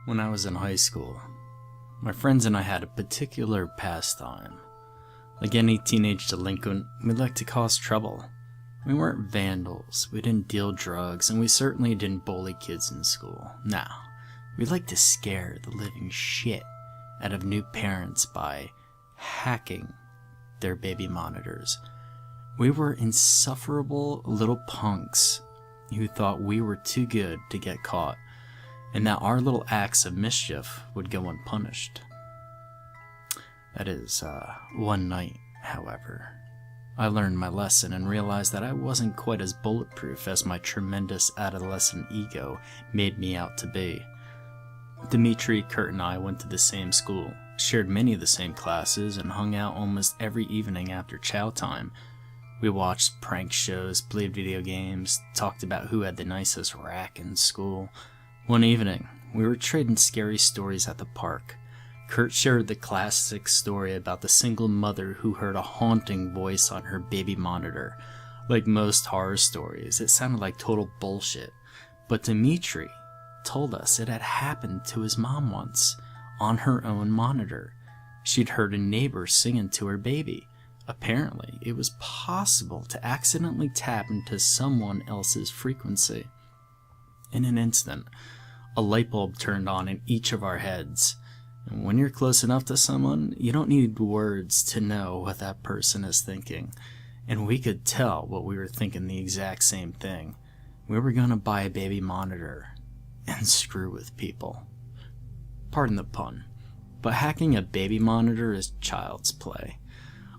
When I was in high school, my friends and I had a particular pastime. Like any teenage delinquent, we liked to cause trouble. We weren't vandals, we didn't deal drugs, and we certainly didn't bully kids in school. No, we liked to scare the living shit out of new parents by hacking their baby monitors. We were insufferable little punks who thought we were too good to get caught, and that our little acts of mischief would go unpunished. That is, one night, however, I learned my lesson and realized that I wasn't quite as bulletproof as my tremendous adolescent ego made me out to be. Dimitri, Kurt, and I went to the same school, shared many of the same classes, and hung out almost every evening after chow time. We watched prank shows, played video games, talked about who had the nicest rack in school. One evening, we were trading scary stories at the park. Kurt shared the classic story about the single mother who heard a haunting voice on her baby monitor. Like most horror stories, it sounded like total bullshit. But Dimitri told us it had happened to his mom once, on her own monitor. She'd heard a neighbor singing to her baby. Apparently, it was possible to accidentally tap into someone else's frequency. In an instant, a light bulb turned on in each of our heads. And when you're close enough to someone, you don't need words to know what that person is thinking. And we could tell what we were thinking the exact same thing. We were gonna buy a baby monitor and screw with people. Pardon the pun, but hacking a baby monitor is child's play.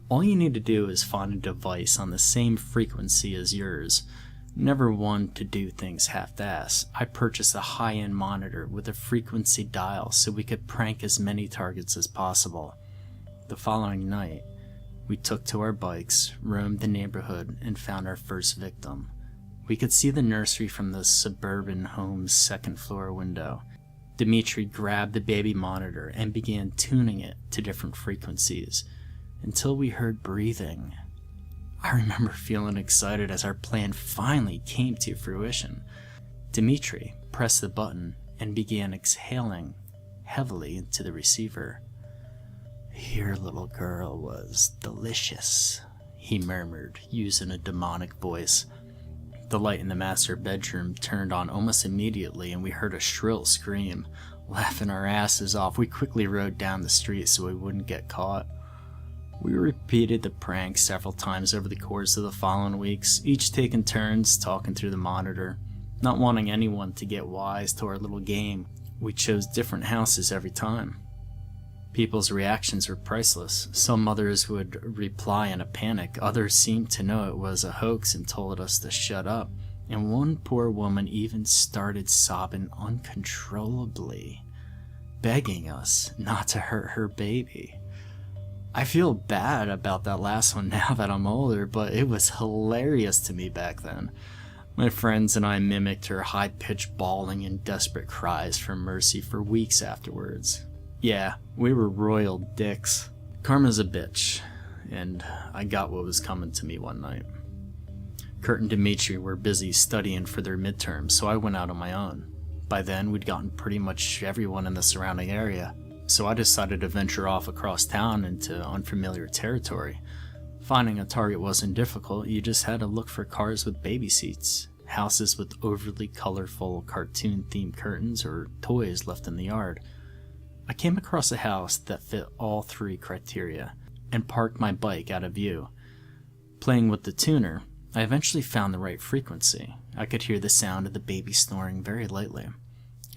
All you need to do is find a device on the same frequency as yours. Never one to do things half-ass. I purchased a high-end monitor with a frequency dial so we could prank as many targets as possible. The following night, we took to our bikes, roamed the neighborhood, and found our first victim. We could see the nursery from the suburban home's second-floor window. Dimitri grabbed the baby monitor and began tuning it to different frequencies, until we heard breathing. I remember feeling excited as our plan finally came to fruition. Dimitri pressed the button and began exhaling heavily into the receiver. "Your little girl was delicious," he murmured, using a demonic voice. The light in the master bedroom turned on almost immediately, and we heard a shrill scream. Laughing our asses off, we quickly rode down the street so we wouldn't get caught. We repeated the prank several times over the course of the following weeks, each taking turns talking through the monitor. Not wanting anyone to get wise to our little game, we chose different houses every time. People's reactions were priceless. Some mothers would reply in a panic, others seemed to know it was a hoax and told us to shut up, and one poor woman even started sobbing uncontrollably, begging us not to hurt her baby. I feel bad about that last one now that I'm older, but it was hilarious to me back then. My friends and I mimicked her high-pitched bawling and desperate cries for mercy for weeks afterwards. Yeah, we were royal dicks. Karma's a bitch, and I got what was coming to me one night. Kurt and Dimitri were busy studying for their midterms, so I went out on my own. By then, we'd gotten pretty much everyone in the surrounding area, so I decided to venture off across town into unfamiliar territory. Finding a target wasn't difficult, you just had to look for cars with baby seats, houses with overly colorful cartoon-themed curtains, or toys left in the yard. I came across a house that fit all three criteria, and parked my bike out of view. Playing with the tuner, I eventually found the right frequency. I could hear the sound of the baby snoring very lightly.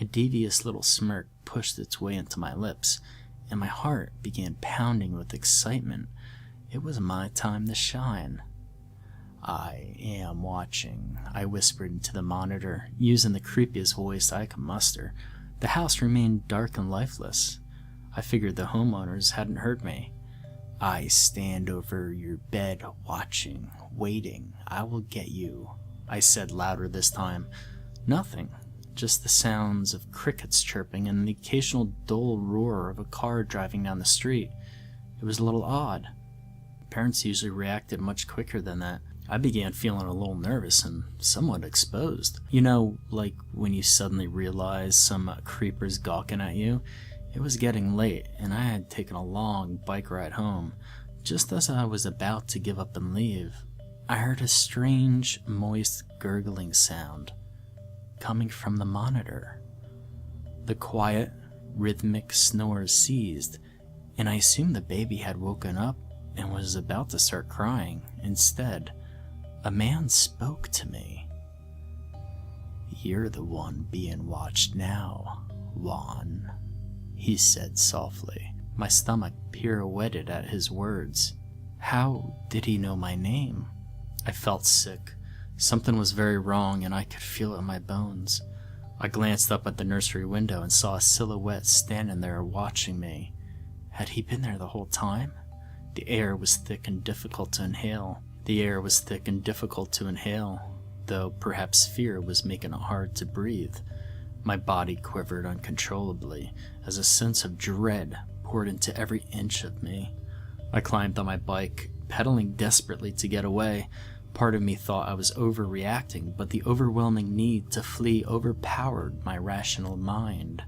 A devious little smirk pushed its way into my lips, and my heart began pounding with excitement. It was my time to shine. "I am watching," I whispered into the monitor, using the creepiest voice I could muster. The house remained dark and lifeless. I figured the homeowners hadn't heard me. "I stand over your bed watching, waiting. I will get you," I said louder this time. Nothing. Just the sounds of crickets chirping and the occasional dull roar of a car driving down the street. It was a little odd. Parents usually reacted much quicker than that. I began feeling a little nervous and somewhat exposed. You know, like when you suddenly realize some creeper's gawking at you? It was getting late, and I had taken a long bike ride home. Just as I was about to give up and leave, I heard a strange, moist, gurgling sound coming from the monitor. The quiet, rhythmic snores ceased, and I assumed the baby had woken up and was about to start crying. Instead, a man spoke to me. "You're the one being watched now, Juan," he said softly. My stomach pirouetted at his words. How did he know my name? I felt sick. Something was very wrong, and I could feel it in my bones. I glanced up at the nursery window and saw a silhouette standing there watching me. Had he been there the whole time? The air was thick and difficult to inhale. Though perhaps fear was making it hard to breathe. My body quivered uncontrollably as a sense of dread poured into every inch of me. I climbed on my bike, pedaling desperately to get away. Part of me thought I was overreacting, but the overwhelming need to flee overpowered my rational mind.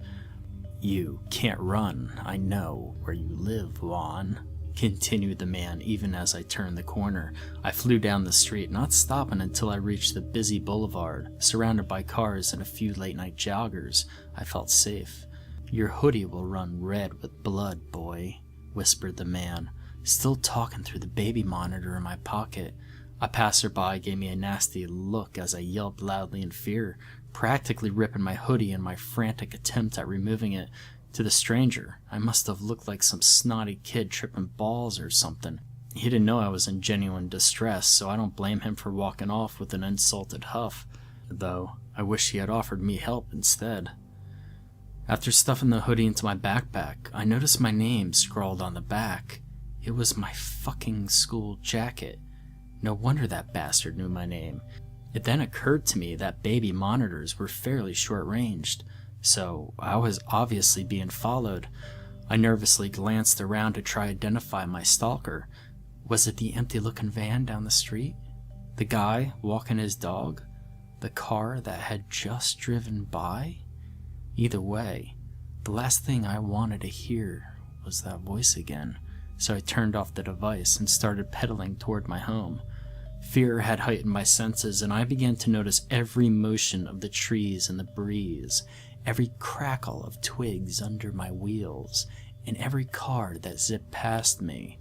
"You can't run. I know where you live, Juan," continued the man even as I turned the corner. I flew down the street, not stopping until I reached the busy boulevard. Surrounded by cars and a few late-night joggers, I felt safe. "Your hoodie will run red with blood, boy," whispered the man, still talking through the baby monitor in my pocket. A passerby gave me a nasty look as I yelped loudly in fear, practically ripping my hoodie in my frantic attempt at removing it. To the stranger, I must have looked like some snotty kid tripping balls or something. He didn't know I was in genuine distress, so I don't blame him for walking off with an insulted huff, though I wish he had offered me help instead. After stuffing the hoodie into my backpack, I noticed my name scrawled on the back. It was my fucking school jacket. No wonder that bastard knew my name. It then occurred to me that baby monitors were fairly short-ranged, so I was obviously being followed. I nervously glanced around to try to identify my stalker. Was it the empty-looking van down the street? The guy walking his dog? The car that had just driven by? Either way, the last thing I wanted to hear was that voice again, so I turned off the device and started pedaling toward my home. Fear had heightened my senses, and I began to notice every motion of the trees in the breeze, every crackle of twigs under my wheels, and every car that zipped past me.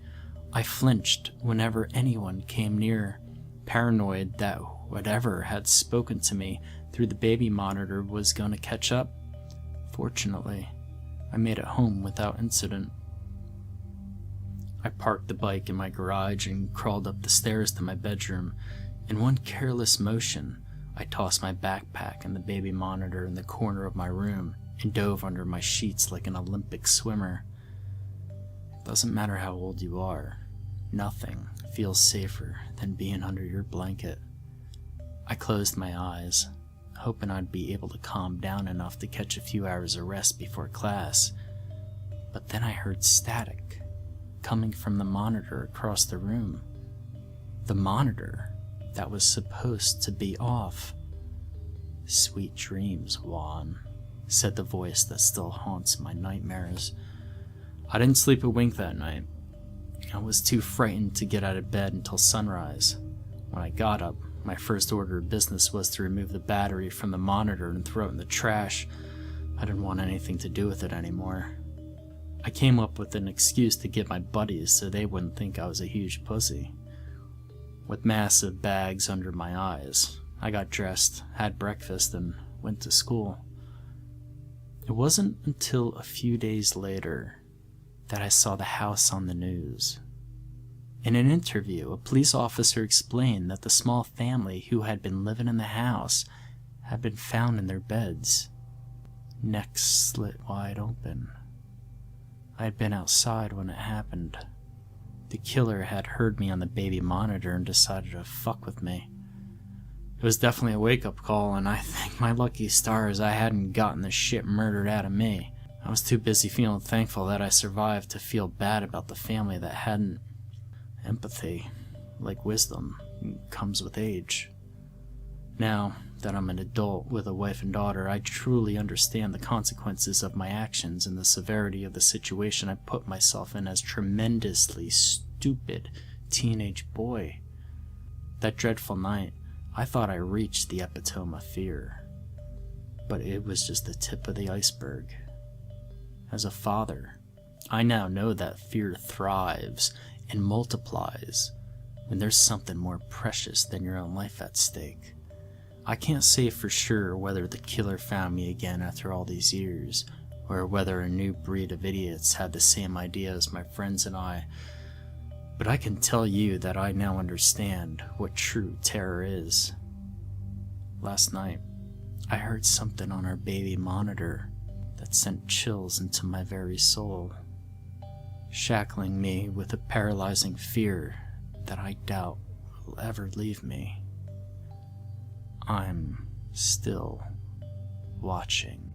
I flinched whenever anyone came near, paranoid that whatever had spoken to me through the baby monitor was going to catch up. Fortunately, I made it home without incident. I parked the bike in my garage and crawled up the stairs to my bedroom. In one careless motion, I tossed my backpack and the baby monitor in the corner of my room and dove under my sheets like an Olympic swimmer. It doesn't matter how old you are, nothing feels safer than being under your blanket. I closed my eyes, hoping I'd be able to calm down enough to catch a few hours of rest before class. But then I heard static coming from the monitor across the room. The monitor that was supposed to be off. "Sweet dreams, Juan," said the voice that still haunts my nightmares. I didn't sleep a wink that night. I was too frightened to get out of bed until sunrise. When I got up, my first order of business was to remove the battery from the monitor and throw it in the trash. I didn't want anything to do with it anymore. I came up with an excuse to get my buddies so they wouldn't think I was a huge pussy. With massive bags under my eyes, I got dressed, had breakfast, and went to school. It wasn't until a few days later that I saw the house on the news. In an interview, a police officer explained that the small family who had been living in the house had been found in their beds, necks slit wide open. I had been outside when it happened. The killer had heard me on the baby monitor and decided to fuck with me. It was definitely a wake-up call, and I thank my lucky stars I hadn't gotten the shit murdered out of me. I was too busy feeling thankful that I survived to feel bad about the family that hadn't. Empathy, like wisdom, comes with age. Now that I'm an adult with a wife and daughter, I truly understand the consequences of my actions and the severity of the situation I put myself in as tremendously stupid teenage boy. That dreadful night, I thought I reached the epitome of fear, but it was just the tip of the iceberg. As a father, I now know that fear thrives and multiplies when there's something more precious than your own life at stake. I can't say for sure whether the killer found me again after all these years, or whether a new breed of idiots had the same idea as my friends and I, but I can tell you that I now understand what true terror is. Last night, I heard something on our baby monitor that sent chills into my very soul, shackling me with a paralyzing fear that I doubt will ever leave me. I'm still watching.